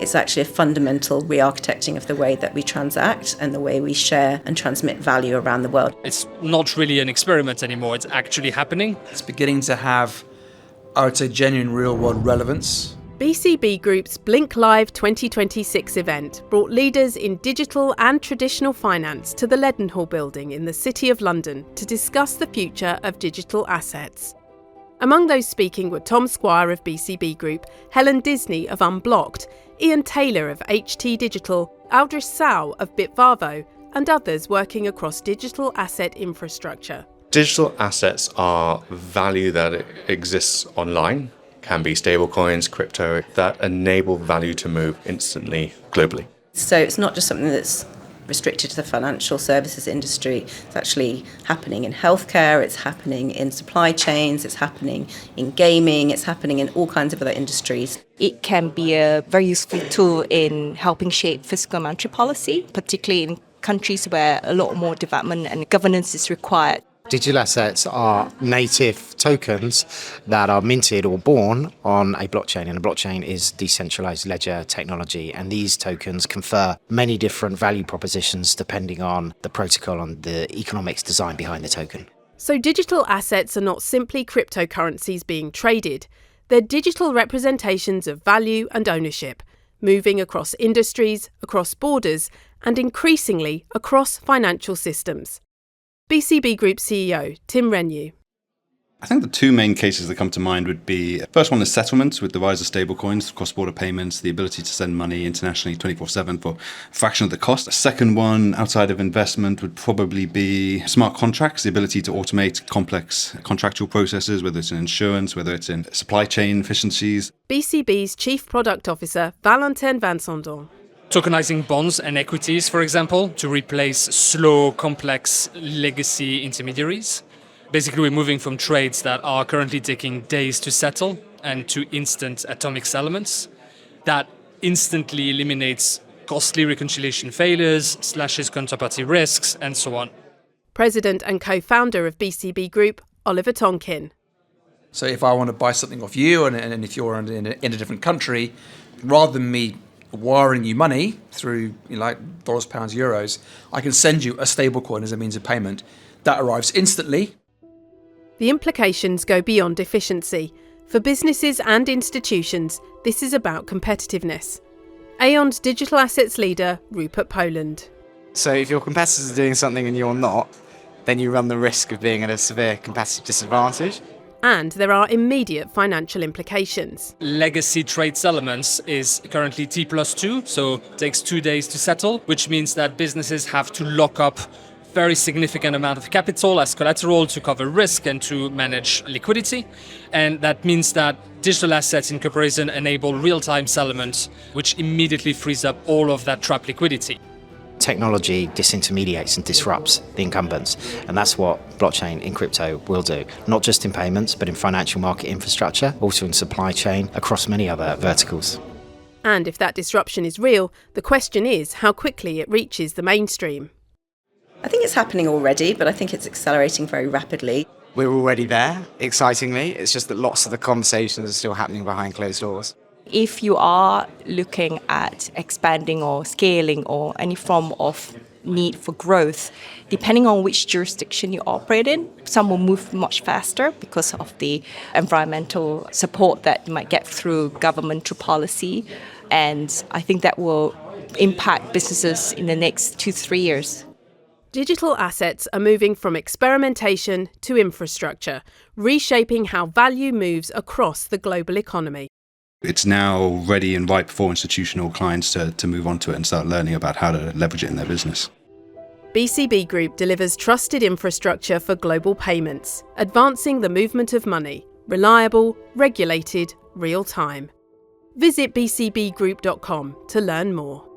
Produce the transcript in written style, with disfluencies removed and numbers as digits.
It's actually a fundamental re-architecting of the way that we transact and the way we share and transmit value around the world. It's not really an experiment anymore, it's actually happening. It's beginning to have, I would say, genuine real-world relevance. BCB Group's BLINC Live 2026 event brought leaders in digital and traditional finance to the Leadenhall building in the City of London to discuss the future of digital assets. Among those speaking were Tom Squire of BCB Group, Helen Disney of Unblocked, Ian Taylor of HT Digital, Aldris Sau of Bitvavo, and others working across digital asset infrastructure. Digital assets are value that exists online, can be stablecoins, crypto, that enable value to move instantly globally. So it's not just something that's restricted to the financial services industry. It's actually happening in healthcare, it's happening in supply chains, it's happening in gaming, it's happening in all kinds of other industries. It can be a very useful tool in helping shape fiscal and monetary policy, particularly in countries where a lot more development and governance is required. Digital assets are native tokens that are minted or born on a blockchain, and a blockchain is decentralized ledger technology, and these tokens confer many different value propositions depending on the protocol and the economics design behind the token. So digital assets are not simply cryptocurrencies being traded, they're digital representations of value and ownership, moving across industries, across borders, and increasingly across financial systems. BCB Group CEO Tim Renew. I think the two main cases that come to mind would be, first one is settlements with the rise of stablecoins, cross-border payments, the ability to send money internationally 24/7 for a fraction of the cost. The second one, outside of investment, would probably be smart contracts, the ability to automate complex contractual processes, whether it's in insurance, whether it's in supply chain efficiencies. BCB's Chief Product Officer Valentin Vincendon. Tokenizing bonds and equities, for example, to replace slow, complex legacy intermediaries. Basically, we're moving from trades that are currently taking days to settle and to instant atomic settlements. That instantly eliminates costly reconciliation failures, slashes counterparty risks, and so on. President and co-founder of BCB Group, Oliver Tonkin. So if I want to buy something off you, and if you're in a different country, rather than me wiring you money through like dollars, pounds, euros, I can send you a stablecoin as a means of payment. That arrives instantly. The implications go beyond efficiency. For businesses and institutions, this is about competitiveness. Aon's digital assets leader, Rupert Poland. So if your competitors are doing something and you're not, then you run the risk of being at a severe competitive disadvantage. And there are immediate financial implications. Legacy trade settlements is currently T+2, so takes 2 days to settle, which means that businesses have to lock up very significant amount of capital as collateral to cover risk and to manage liquidity. And that means that digital assets in comparison enable real-time settlement, which immediately frees up all of that trapped liquidity. Technology disintermediates and disrupts the incumbents, and that's what blockchain in crypto will do, not just in payments but in financial market infrastructure, also in supply chain, across many other verticals. And if that disruption is real, the question is how quickly it reaches the mainstream. I think it's happening already, but I think it's accelerating very rapidly. We're already there, excitingly. It's just that lots of the conversations are still happening behind closed doors. If you are looking at expanding or scaling or any form of need for growth, depending on which jurisdiction you operate in, some will move much faster because of the environmental support that you might get through governmental policy. And I think that will impact businesses in the next 2-3 years. Digital assets are moving from experimentation to infrastructure, reshaping how value moves across the global economy. It's now ready and ripe for institutional clients to move on to it and start learning about how to leverage it in their business. BCB Group delivers trusted infrastructure for global payments, advancing the movement of money, reliable, regulated, real-time. Visit bcbgroup.com to learn more.